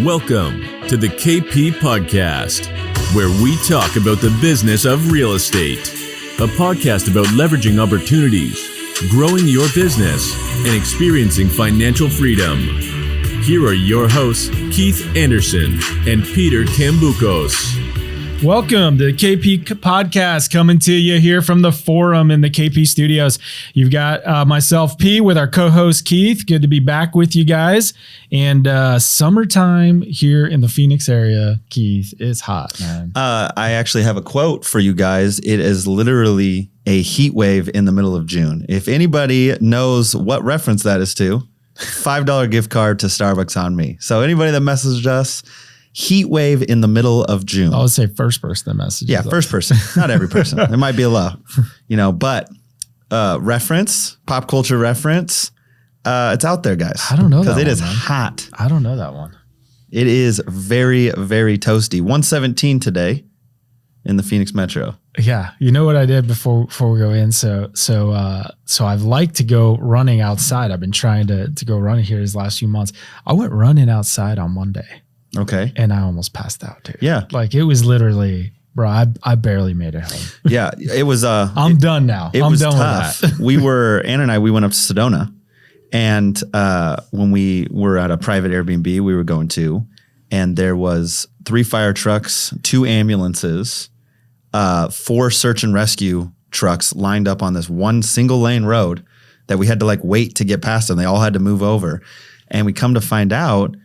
Welcome to the KP Podcast, where we talk about the business of real estate. A podcast about leveraging opportunities, growing your business, and experiencing financial freedom. Here are your hosts, Keith Anderson and Peter Kamboukos. Welcome to the KP Podcast, coming to you here from the Forum in the KP Studios. You've got myself, P, with our co-host, Keith. Good to be back with you guys. And summertime here in the Phoenix area, Keith, is hot, man. I actually have a quote for you guys. It is literally a heat wave in the middle of June. If anybody knows what reference that is to, $5 gift card to Starbucks on me. So anybody that messaged us, heat wave in the middle of June. I would say first person that message. Yeah, first person. Not every person. It might be a low, but reference, pop culture reference. It's out there, guys. I don't know that because it one, is man. hot. I don't know that one. It is very, very toasty. 117 today in the Phoenix Metro. Yeah, you know what I did before we go in. So I've liked to go running outside. I've been trying to go running here these last few months. I went running outside on Monday. Okay. And I almost passed out, dude. Yeah. Like it was literally, bro, I barely made it home. Yeah. It was, I'm done now. It I'm was done tough. with that. Ann and I, we went up to Sedona, and when we were at a private Airbnb we were going to, and there was 3 fire trucks, 2 ambulances, 4 search and rescue trucks lined up on this one single lane road that we had to wait to get past them. They all had to move over. And we come to find out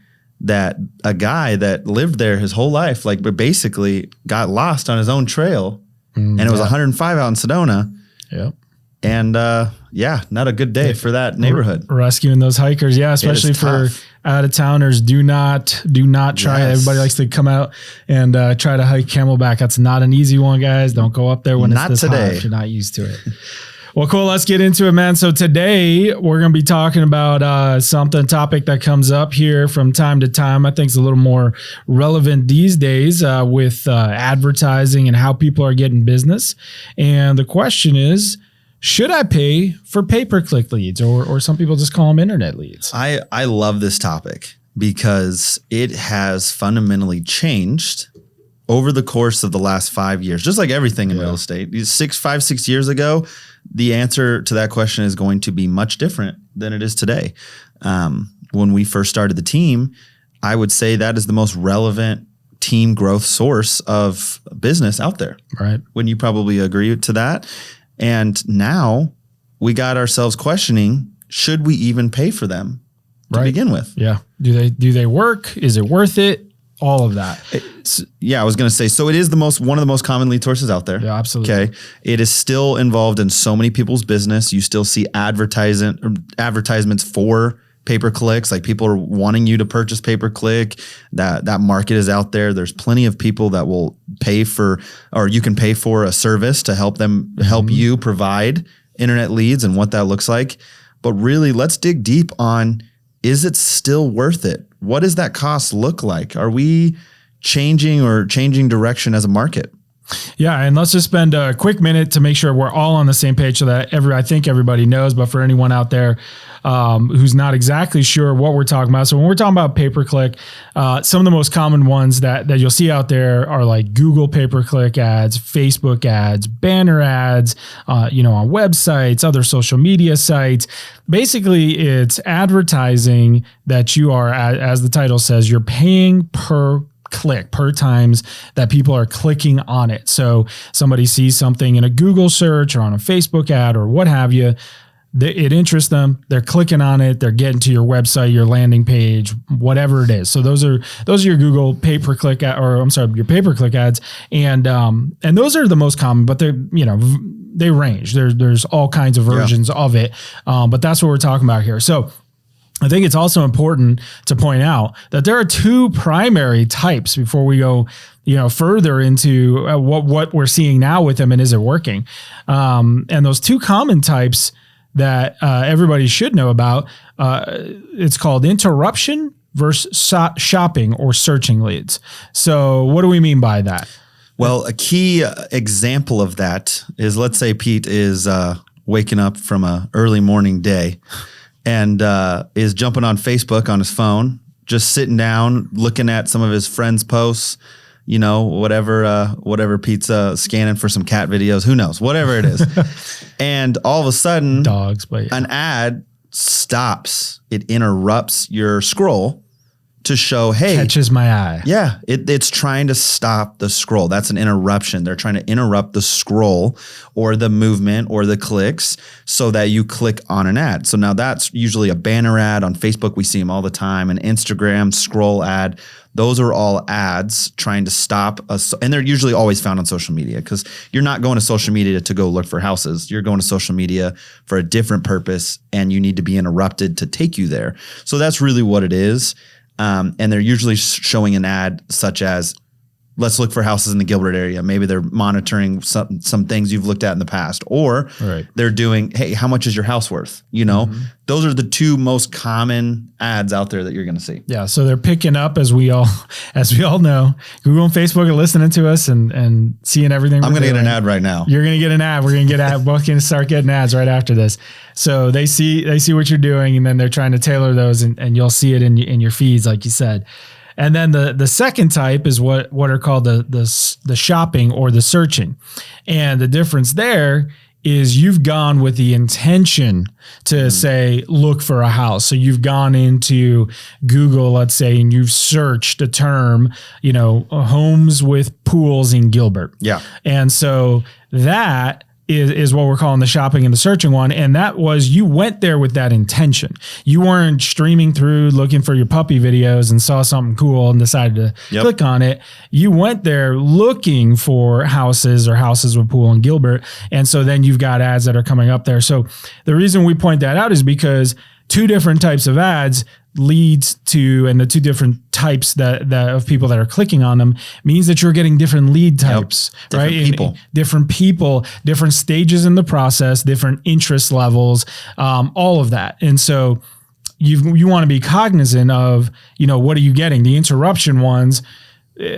that a guy that lived there his whole life, but basically got lost on his own trail, and it was 105 out in Sedona. Yep. And not a good day for that neighborhood. Rescuing those hikers, yeah, especially for out of towners. Do not try it. Everybody likes to come out and try to hike Camelback. That's not an easy one, guys. Don't go up there when it's this hot if you're not used to it. Well, cool. Let's get into it, man. So today we're going to be talking about topic that comes up here from time to time. I think it's a little more relevant these days with advertising and how people are getting business. And the question is, should I pay for pay-per-click leads, or some people just call them internet leads? I love this topic because it has fundamentally changed over the course of the last 5 years, just like everything in real estate. 6 years ago, the answer to that question is going to be much different than it is today. When we first started the team, I would say that is the most relevant team growth source of business out there. Right. Wouldn't you probably agree to that? And now we got ourselves questioning, should we even pay for them to begin with? Yeah. Do they work? Is it worth it? All of that. I was going to say, so it is one of the most common lead sources out there. Yeah, absolutely. Okay. It is still involved in so many people's business. You still see advertisements for pay-per-clicks. People are wanting you to purchase pay-per-click. That market is out there. There's plenty of people that will pay for, or you can pay for a service to help them help you provide internet leads and what that looks like. But really, let's dig deep on, is it still worth it? What does that cost look like? Are we changing direction as a market? Yeah, and let's just spend a quick minute to make sure we're all on the same page so that I think everybody knows, but for anyone out there who's not exactly sure what we're talking about. So when we're talking about pay-per-click, some of the most common ones that you'll see out there are like Google pay-per-click ads, Facebook ads, banner ads, on websites, other social media sites. Basically, it's advertising that you are, as the title says, you're paying per times that people are clicking on it. So somebody sees something in a Google search or on a Facebook ad or what have you, it interests them. They're clicking on it. They're getting to your website, your landing page, whatever it is. So those are your Google pay-per-click your pay-per-click ads, and those are the most common. But they range. There's all kinds of versions of it, but that's what we're talking about here. So I think it's also important to point out that there are 2 primary types before we go, further into what we're seeing now with them and is it working. And those 2 common types that everybody should know about, it's called interruption versus shopping or searching leads. So what do we mean by that? Well, a key example of that is, let's say Pete is waking up from an early morning day and is jumping on Facebook on his phone, just sitting down, looking at some of his friends' posts, you know, whatever pizza, scanning for some cat videos, who knows, whatever it is. And all of a sudden, dogs, but an ad stops. It interrupts your scroll to show, hey, catches my eye. Yeah, it's trying to stop the scroll. That's an interruption. They're trying to interrupt the scroll or the movement or the clicks so that you click on an ad. So now that's usually a banner ad. On Facebook, we see them all the time. An Instagram scroll ad. Those are all ads trying to stop us. And they're usually always found on social media, because you're not going to social media to go look for houses. You're going to social media for a different purpose, and you need to be interrupted to take you there. So that's really what it is. And they're usually showing an ad such as, let's look for houses in the Gilbert area. Maybe they're monitoring some things you've looked at in the past, or they're doing, hey, how much is your house worth? You know, those are the two most common ads out there that you're going to see. Yeah. So they're picking up, as we all know, Google and Facebook are listening to us and seeing everything. I'm going to get an ad right now. You're going to get an ad. We're going to get ad. Both going to start getting ads right after this. So they see what you're doing, and then they're trying to tailor those, and you'll see it in your feeds, like you said. And then the second type is what are called the shopping or the searching. And the difference there is you've gone with the intention to say, look for a house. So you've gone into Google, let's say, and you've searched a term, you know, homes with pools in Gilbert. Yeah. And so that is what we're calling the shopping and the searching one. And that was, you went there with that intention. You weren't streaming through looking for your puppy videos and saw something cool and decided to click on it. You went there looking for houses or houses with pool in Gilbert. And so then you've got ads that are coming up there. So the reason we point that out is because two different types of ads leads to, and the two different types that of people that are clicking on them means that you're getting different lead types, right? Different people, different stages in the process, different interest levels, all of that. And so you want to be cognizant of, you know, what are you getting? The interruption ones,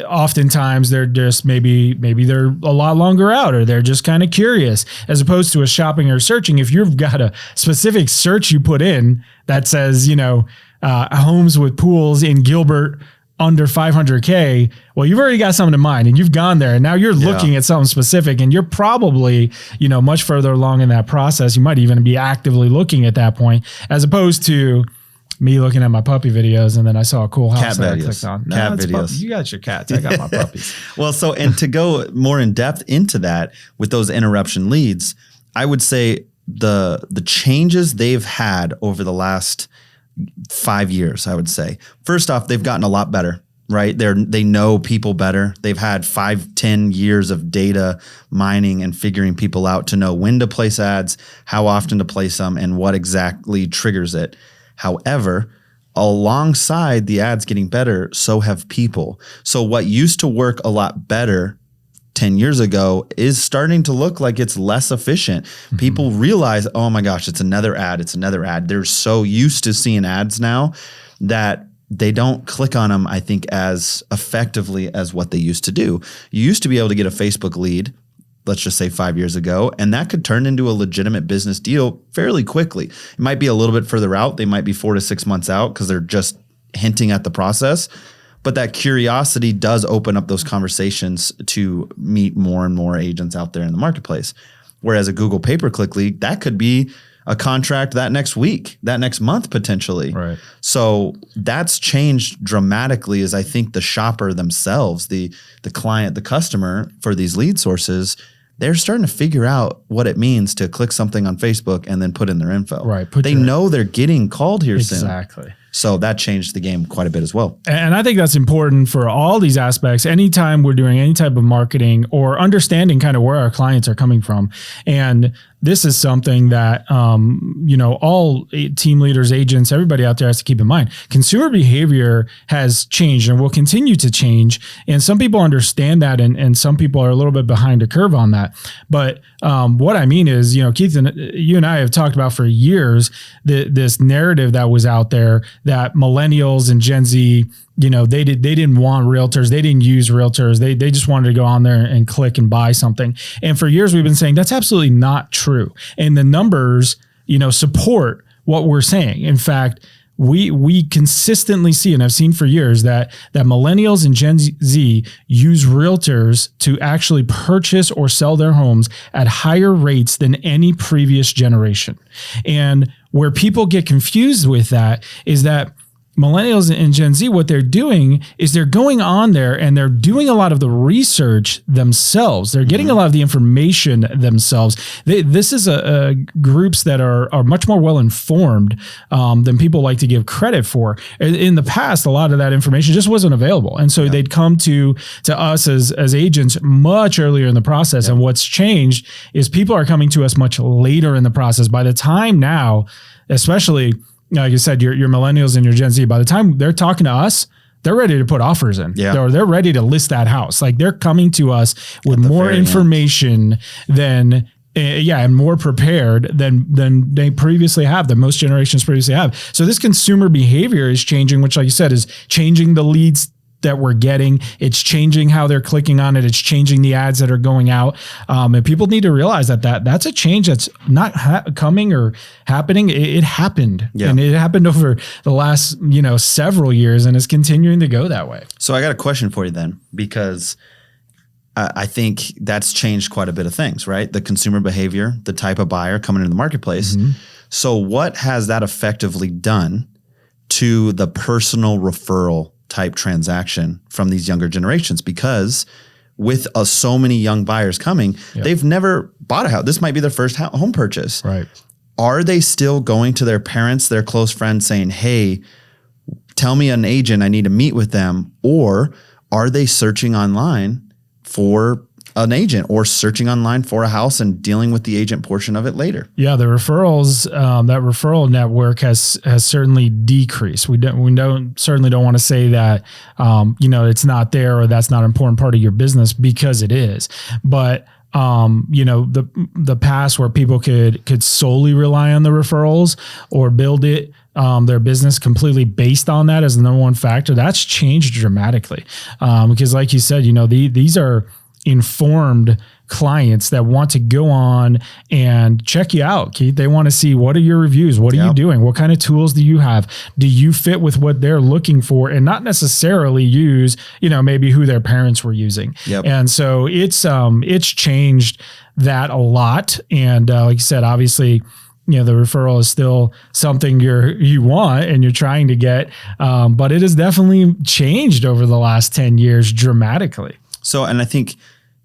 oftentimes they're just maybe they're a lot longer out, or they're just kind of curious, as opposed to a shopping or searching. If you've got a specific search you put in that says, you know, homes with pools in Gilbert under 500K, well, you've already got something in mind, and you've gone there, and now you're looking at something specific, and you're probably, you know, much further along in that process. You might even be actively looking at that point, as opposed to me looking at my puppy videos, and then I saw a cool house that I clicked on. Cat videos. You got your cats. I got my puppies. Well, so, and to go more in depth into that with those interruption leads, I would say the changes they've had over the last 5 years, I would say. First off, they've gotten a lot better, right? They know people better. They've had 5-10 years of data mining and figuring people out to know when to place ads, how often to place them, and what exactly triggers it. However, alongside the ads getting better, so have people. So what used to work a lot better 10 years ago is starting to look like it's less efficient. People realize, oh my gosh, it's another ad. It's another ad. They're so used to seeing ads now that they don't click on them, I think, as effectively as what they used to do. You used to be able to get a Facebook lead, let's just say 5 years ago, and that could turn into a legitimate business deal fairly quickly. It might be a little bit further out. They might be 4 to 6 months out because they're just hinting at the process. But that curiosity does open up those conversations to meet more and more agents out there in the marketplace. Whereas a Google pay-per-click lead, that could be a contract that next week, that next month potentially. Right. So that's changed dramatically, as I think the shopper themselves, the client, the customer for these lead sources, they're starting to figure out what it means to click something on Facebook and then put in their info. Right. They know they're getting called here soon. Exactly. So that changed the game quite a bit as well. And I think that's important for all these aspects. Anytime we're doing any type of marketing or understanding kind of where our clients are coming from. And this is something that, you know, all team leaders, agents, everybody out there has to keep in mind. Consumer behavior has changed and will continue to change. And some people understand that, and some people are a little bit behind a curve on that. But what I mean is, you know, Keith, you and I have talked about for years this narrative that was out there that millennials and Gen Z, you know, they didn't want realtors. They didn't use realtors. They just wanted to go on there and click and buy something. And for years we've been saying that's absolutely not true. And the numbers, you know, support what we're saying. In fact, we consistently see, and I've seen for years, that millennials and Gen Z use realtors to actually purchase or sell their homes at higher rates than any previous generation. And where people get confused with that is that millennials and Gen Z, what they're doing is they're going on there and they're doing a lot of the research themselves. They're getting a lot of the information themselves. This is groups that are much more well informed than people like to give credit for. In the past, a lot of that information just wasn't available, and so they'd come to us as agents much earlier in the process. And what's changed is people are coming to us much later in the process. By the time now, especially, like you said, your millennials and your Gen Z, by the time they're talking to us, they're ready to put offers in. Yeah. They're ready to list that house. Like, they're coming to us with more information than, and more prepared than they previously have, than most generations previously have. So this consumer behavior is changing, which, like you said, is changing the leads that we're getting. It's changing how they're clicking on it. It's changing the ads that are going out. And people need to realize that's a change that's not coming or happening. It happened. Yeah. And it happened over the last, several years, and it's continuing to go that way. So I got a question for you then, because I think that's changed quite a bit of things, right? The consumer behavior, the type of buyer coming into the marketplace. Mm-hmm. So what has that effectively done to the personal referral type transaction from these younger generations? Because with so many young buyers coming, they've never bought a house. This might be their first home purchase. Right. Are they still going to their parents, their close friends, saying, hey, tell me an agent, I need to meet with them? Or are they searching online for an agent, or searching online for a house and dealing with the agent portion of it later? Yeah, the referrals, that referral network has certainly decreased. We certainly don't want to say that it's not there or that's not an important part of your business, because it is. But the past where people could solely rely on the referrals or build their business completely based on that as the number one factor, that's changed dramatically. Because, like you said, these are informed clients that want to go on and check you out, Keith. They want to see, what are your reviews? What are you doing? What kind of tools do you have? Do you fit with what they're looking for, and not necessarily use, maybe who their parents were using. Yep. And so it's changed that a lot. And like you said, obviously, the referral is still something you want and you're trying to get, but it has definitely changed over the last 10 years dramatically. So, and I think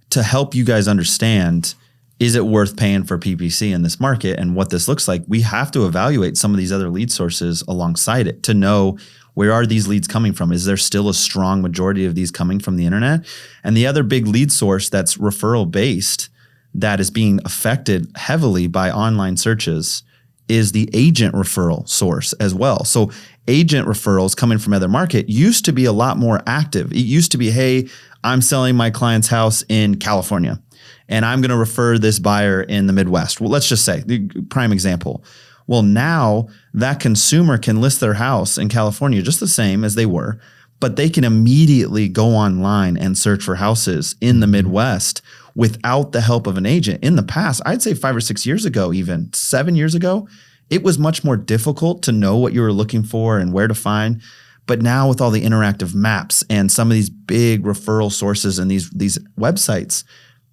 to help you guys understand, is it worth paying for PPC in this market and what this looks like, we have to evaluate some of these other lead sources alongside it to know, where are these leads coming from? Is there still a strong majority of these coming from the internet? And the other big lead source that's referral based that is being affected heavily by online searches is the agent referral source as well. So agent referrals coming from other market used to be a lot more active. It used to be, hey, I'm selling my client's house in California and I'm going to refer this buyer in the Midwest. Well, let's just say, the prime example. Well, now that consumer can list their house in California just the same as they were, but they can immediately go online and search for houses in the Midwest without the help of an agent. In the past, I'd say 5 or 6 years ago, even 7 years ago, it was much more difficult to know what you were looking for and where to find. But now with all the interactive maps and some of these big referral sources and these websites,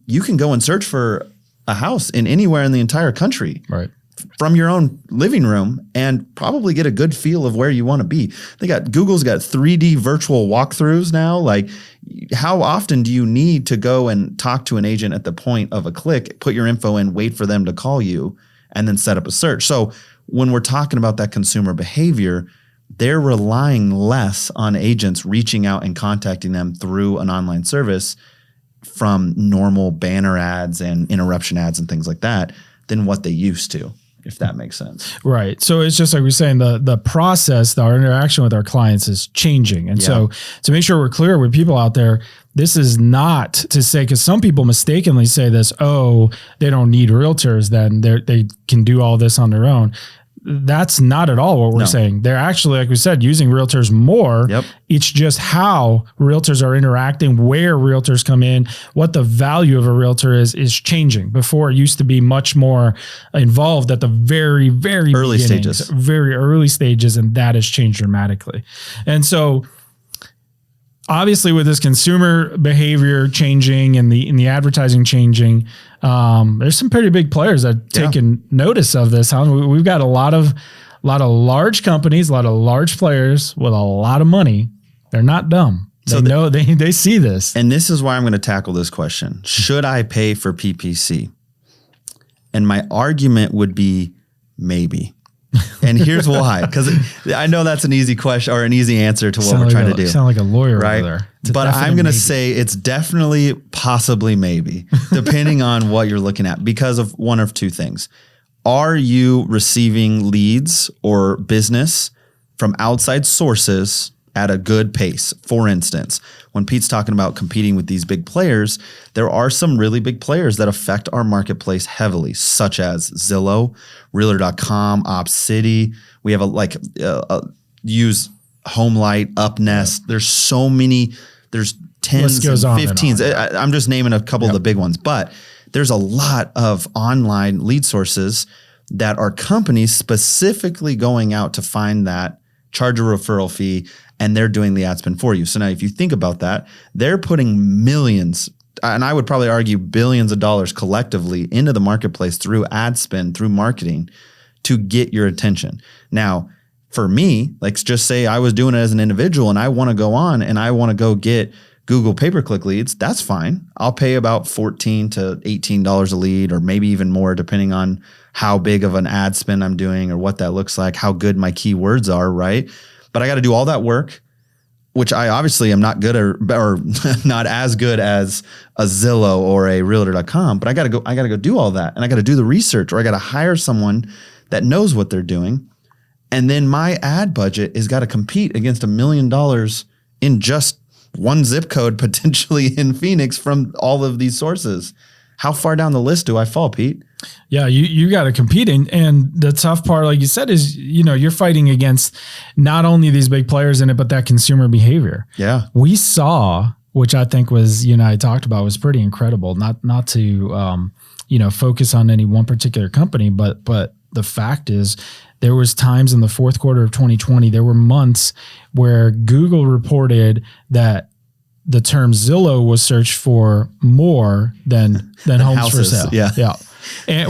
you can go and search for a house in anywhere in the entire country. Right. From your own living room and probably get a good feel of where you want to be. Google's got 3D virtual walkthroughs now. Like, how often do you need to go and talk to an agent at the point of a click, put your info in, wait for them to call you, and then set up a search? So when we're talking about that consumer behavior, they're relying less on agents reaching out and contacting them through an online service from normal banner ads and interruption ads and things like that than what they used to, if that makes sense. Right. So it's just like we're saying, the process, our interaction with our clients is changing. And so to make sure we're clear with people out there, this is not to say, because some people mistakenly say this, they don't need realtors, then they can do all this on their own. That's not at all what we're No. saying. They're actually, like we said, using realtors more. Yep. It's just how realtors are interacting, where realtors come in, what the value of a realtor is changing. Before, it used to be much more involved at the very, very Early beginnings, stages. very early stages, and that has changed dramatically. And so, obviously, with this consumer behavior changing and the advertising changing, there's some pretty big players that have taken notice of this. We've got a lot of large companies, a lot of large players with a lot of money. They're not dumb. They see this. And this is why I'm going to tackle this question. Should I pay for PPC? And my argument would be maybe. And here's why. Because I know that's an easy question or an easy answer to what we're trying to do. Sound like a lawyer right? over there. But I'm going to say it's definitely, possibly, maybe, depending on what you're looking at, because of one of two things. Are you receiving leads or business from outside sources at a good pace? For instance, when Pete's talking about competing with these big players, there are some really big players that affect our marketplace heavily, such as Zillow, Realtor.com, OpCity. We have use HomeLight, UpNest. There's so many. There's 10s and 15s. I'm just naming a couple of the big ones, but there's a lot of online lead sources that are companies specifically going out to find that, charge a referral fee, and they're doing the ad spend for you. So now if you think about that, they're putting millions, and I would probably argue billions of dollars collectively into the marketplace through ad spend, through marketing to get your attention. Now, for me, like just say I was doing it as an individual and I want to go on and I want to go get Google pay-per-click leads, that's fine. I'll pay about $14 to $18 a lead, or maybe even more, depending on how big of an ad spend I'm doing or what that looks like, how good my keywords are, right? But I got to do all that work, which I obviously am not good or not as good as a Zillow or a Realtor.com, but I got to go do all that. And I got to do the research, or I got to hire someone that knows what they're doing. And then my ad budget has got to compete against $1 million in just one zip code, potentially in Phoenix, from all of these sources. How far down the list do I fall, Pete? Yeah, you got to compete. And the tough part, like you said, is, you're fighting against not only these big players in it, but that consumer behavior. Yeah. We saw, which I think was, I talked about, was pretty incredible, not to, focus on any one particular company, but the fact is there was times in the fourth quarter of 2020, there were months where Google reported that the term Zillow was searched for more than homes houses, for sale. Yeah. And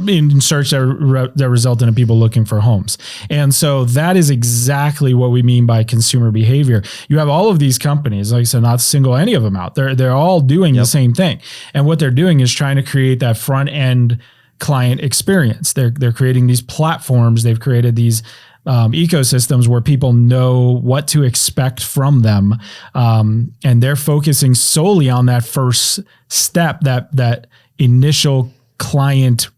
in search that resulted in people looking for homes. And so that is exactly what we mean by consumer behavior. You have all of these companies, like I said, not to single any of them out. They're all doing the same thing. And what they're doing is trying to create that front end client experience. They're creating these platforms. They've created these ecosystems where people know what to expect from them. And they're focusing solely on that first step, that initial client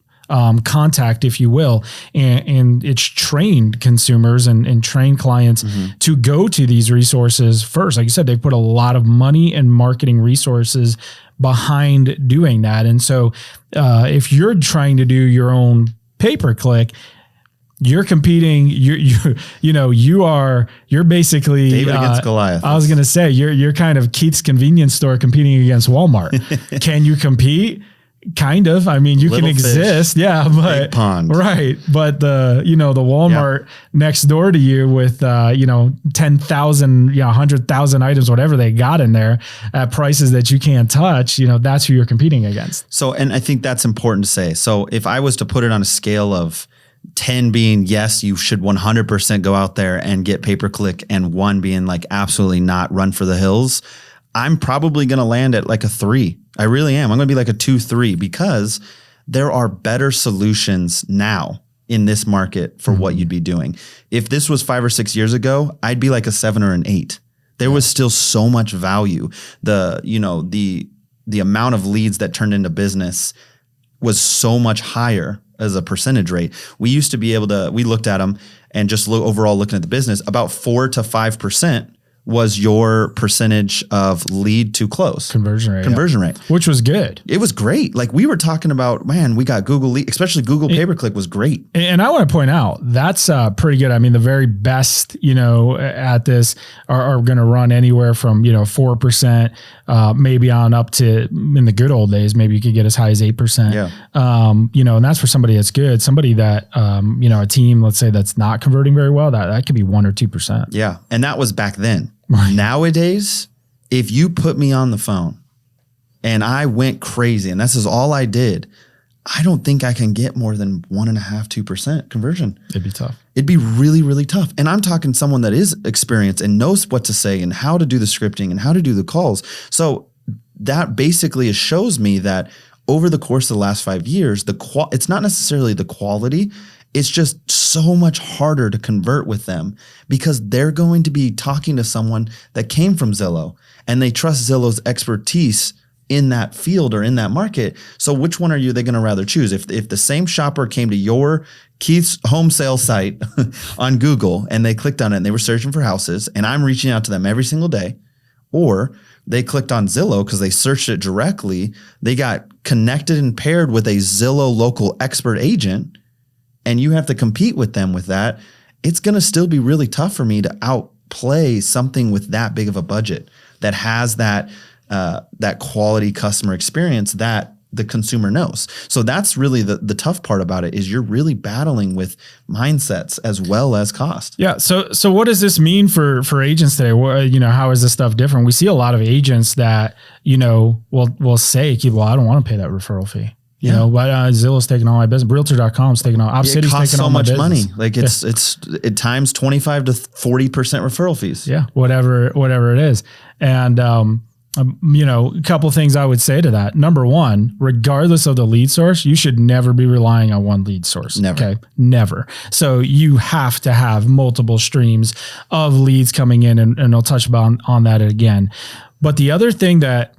contact, if you will. And it's trained consumers and trained clients to go to these resources first. Like you said, they put a lot of money and marketing resources behind doing that. And so if you're trying to do your own pay-per-click, you're competing. You're basically David against Goliath. I was going to say you're kind of Keith's convenience store competing against Walmart. Can you compete? Kind of. I mean, you Little can exist. Yeah, but big pond. Right. But the Walmart next door to you with 10,000, 100,000 items, whatever they got in there at prices that you can't touch, that's who you're competing against. So, and I think that's important to say. So if I was to put it on a scale of 10 being, yes, you should 100% go out there and get pay-per-click, and 1 being like, absolutely not, run for the hills, I'm probably going to land at like a 3. I really am. I'm going to be like a 2-3, because there are better solutions now in this market for what you'd be doing. If this was 5 or 6 years ago, I'd be like a 7 or an 8. There was still so much value. The amount of leads that turned into business was so much higher as a percentage rate. We used to be able to, we looked at them and just overall looking at the business, about 4 to 5% was your percentage of lead to close. Conversion rate. Which was good. It was great. Like we were talking about, man, we got Google lead, especially Google pay-per-click was great. And I want to point out, that's pretty good. I mean, the very best, at this are going to run anywhere from, 4%, maybe on up to, in the good old days, maybe you could get as high as 8%. Yeah. And that's for somebody that's good. Somebody that, a team, let's say that's not converting very well, that could be 1 or 2%. Yeah. And that was back then. Right. Nowadays, if you put me on the phone and I went crazy and this is all I did, I don't think I can get more than 1.5%, 2% conversion. It'd be tough. It'd be really, really tough. And I'm talking someone that is experienced and knows what to say and how to do the scripting and how to do the calls. So that basically shows me that over the course of the last 5 years, it's not necessarily the quality. It's just so much harder to convert with them because they're going to be talking to someone that came from Zillow and they trust Zillow's expertise in that field or in that market. So which one are they going to rather choose? If the same shopper came to your Keith's home sale site on Google and they clicked on it and they were searching for houses and I'm reaching out to them every single day, or they clicked on Zillow because they searched it directly, they got connected and paired with a Zillow local expert agent, and you have to compete with them with that, it's going to still be really tough for me to outplay something with that big of a budget that has that quality customer experience that the consumer knows. So that's really the tough part about it is you're really battling with mindsets as well as cost. Yeah. So what does this mean for agents today? How is this stuff different? We see a lot of agents that, will say, well, I don't want to pay that referral fee. But Zillow's taking all my business. Realtor.com's taking all. Obsidian's taking all my business. It costs so much money. Like it's times 25 to 40% referral fees. Yeah, whatever it is. And a couple of things I would say to that. Number one, regardless of the lead source, you should never be relying on one lead source. Never. Okay, never. So you have to have multiple streams of leads coming in, and I'll touch on that again. But the other thing that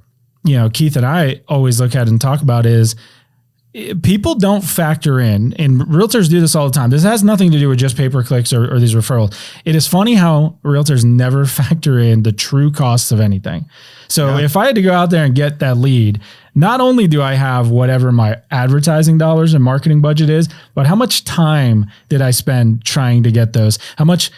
Keith and I always look at and talk about is, people don't factor in, and realtors do this all the time. This has nothing to do with just pay-per-clicks or these referrals. It is funny how realtors never factor in the true costs of anything. So if I had to go out there and get that lead, not only do I have whatever my advertising dollars and marketing budget is, but how much time did I spend trying to get those? How much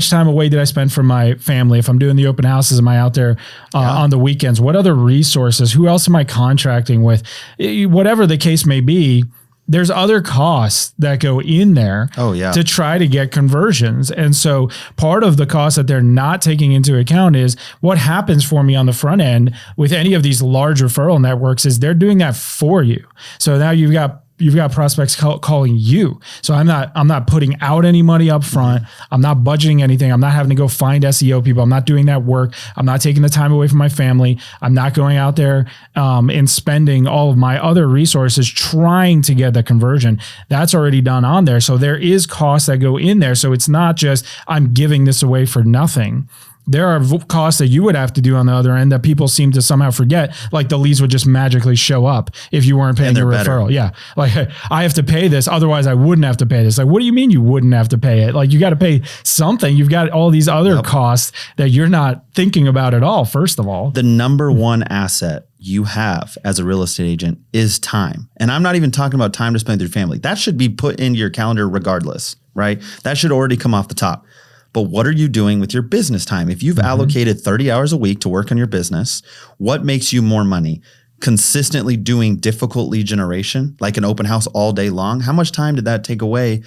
time away did I spend from my family? If I'm doing the open houses, am I out there on the weekends? What other resources? Who else am I contracting with? Whatever the case may be, there's other costs that go in there to try to get conversions. And so part of the cost that they're not taking into account is what happens for me on the front end with any of these large referral networks is they're doing that for you. So now you've got prospects calling you. So I'm not putting out any money up front. I'm not budgeting anything. I'm not having to go find SEO people. I'm not doing that work. I'm not taking the time away from my family. I'm not going out there and spending all of my other resources trying to get the conversion. That's already done on there. So there is costs that go in there. So it's not just I'm giving this away for nothing. There are costs that you would have to do on the other end that people seem to somehow forget, like the leads would just magically show up if you weren't paying your referral. Yeah. Like I have to pay this. Otherwise I wouldn't have to pay this. Like, what do you mean you wouldn't have to pay it? Like you got to pay something. You've got all these other costs that you're not thinking about at all. First of all, the number one asset you have as a real estate agent is time. And I'm not even talking about time to spend with your family. That should be put into your calendar regardless, right? That should already come off the top. But what are you doing with your business time? If you've allocated 30 hours a week to work on your business, what makes you more money? Consistently doing difficult lead generation, like an open house all day long? How much time did that take away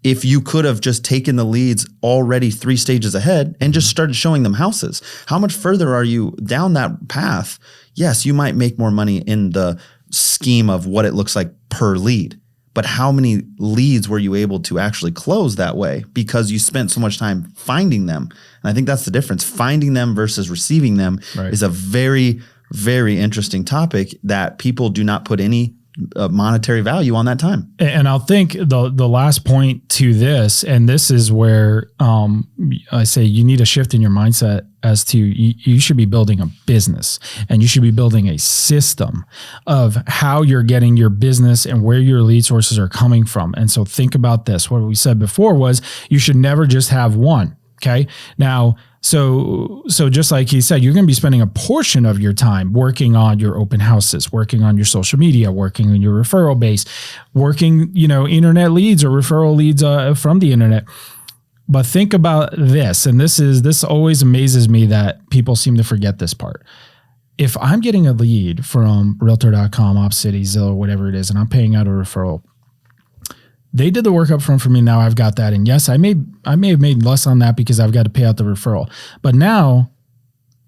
if you could have just taken the leads already 3 stages ahead and just started showing them houses? How much further are you down that path? Yes, you might make more money in the scheme of what it looks like per lead. But how many leads were you able to actually close that way because you spent so much time finding them? And I think that's the difference. Finding them versus receiving them is a very, very interesting topic that people do not put any monetary value on that time. And I'll think the last point to this, and this is where I say you need a shift in your mindset as to you should be building a business and you should be building a system of how you're getting your business and where your lead sources are coming from. And so think about this. What we said before was you should never just have one. Okay. Now, So just like he said, you're going to be spending a portion of your time working on your open houses, working on your social media, working on your referral base, working, internet leads or referral leads from the internet. But think about this, and this always amazes me that people seem to forget this part. If I'm getting a lead from Realtor.com, OpCity, Zillow, whatever it is, and I'm paying out a referral, they did the work up front for me. Now I've got that. And yes, I may have made less on that because I've got to pay out the referral. But now,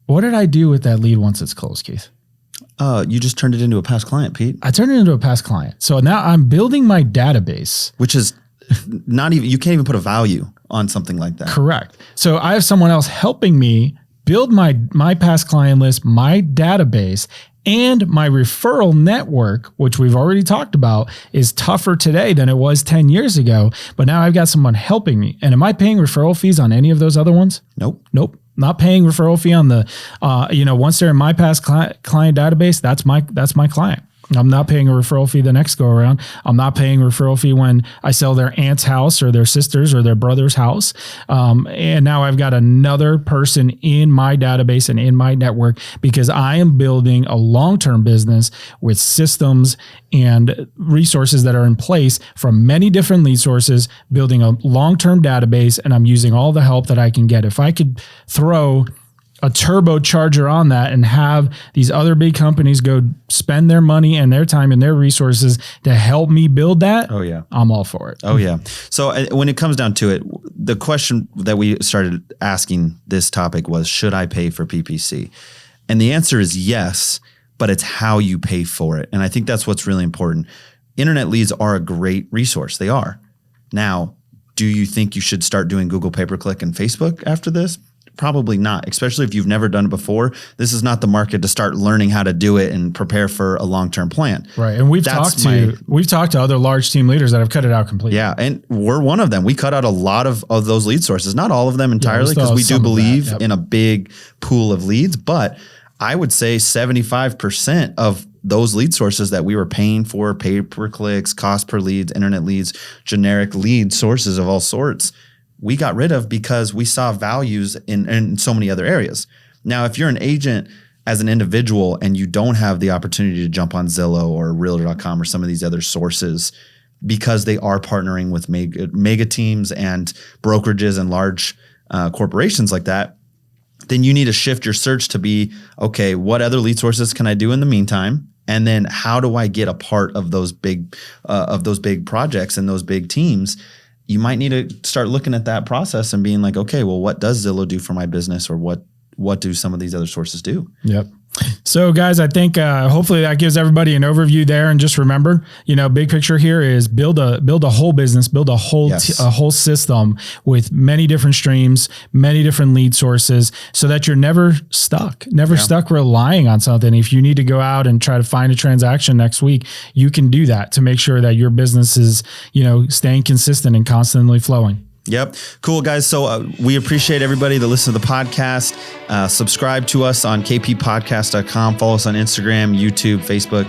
what did I do with that lead once it's closed, Keith? You just turned it into a past client, Pete. I turned it into a past client. So now I'm building my database. Which is not even, you can't even put a value on something like that. Correct. So I have someone else helping me build my past client list, my database, and my referral network, which we've already talked about, is tougher today than it was 10 years ago. But now I've got someone helping me. And am I paying referral fees on any of those other ones? Nope. Not paying referral fee on the, once they're in my past client database, that's my client. I'm not paying a referral fee the next go around. I'm not paying a referral fee when I sell their aunt's house or their sister's or their brother's house. And now I've got another person in my database and in my network because I am building a long-term business with systems and resources that are in place from many different lead sources, building a long-term database, and I'm using all the help that I can get. If I could throw a turbocharger on that and have these other big companies go spend their money and their time and their resources to help me build that. Oh yeah. I'm all for it. Oh yeah. So when it comes down to it, the question that we started asking this topic was, should I pay for PPC? And the answer is yes, but it's how you pay for it. And I think that's what's really important. Internet leads are a great resource. They are. Now, do you think you should start doing Google pay-per-click and Facebook after this? Probably not, especially if you've never done it before. This is not the market to start learning how to do it and prepare for a long-term plan. Right. And we've talked to other large team leaders that have cut it out completely. Yeah. And we're one of them. We cut out a lot of those lead sources, not all of them entirely, because we do believe in a big pool of leads. But I would say 75% of those lead sources that we were paying for, pay-per-clicks, cost per leads, internet leads, generic lead sources of all sorts, we got rid of because we saw values in so many other areas. Now, if you're an agent as an individual and you don't have the opportunity to jump on Zillow or Realtor.com or some of these other sources because they are partnering with mega teams and brokerages and large corporations like that, then you need to shift your search to be, okay, what other lead sources can I do in the meantime? And then how do I get a part of those big projects and those big teams? You might need to start looking at that process and being like, okay, well, what does Zillow do for my business, or what do some of these other sources do? Yep. So guys, I think hopefully that gives everybody an overview there. And just remember, big picture here is build a whole business, build a whole a whole system with many different streams, many different lead sources, so that you're never stuck relying on something. If you need to go out and try to find a transaction next week, you can do that to make sure that your business is, staying consistent and constantly flowing. Yep. Cool, guys. So we appreciate everybody that listens to the podcast. Subscribe to us on kppodcast.com. Follow us on Instagram, YouTube, Facebook,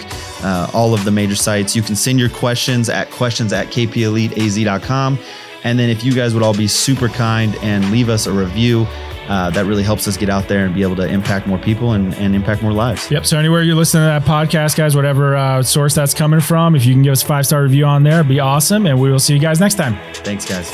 all of the major sites. You can send your questions at kpeliteaz.com. And then if you guys would all be super kind and leave us a review, that really helps us get out there and be able to impact more people and impact more lives. Yep. So anywhere you're listening to that podcast, guys, whatever source that's coming from, if you can give us a 5-star review on there, it'd be awesome. And we will see you guys next time. Thanks, guys.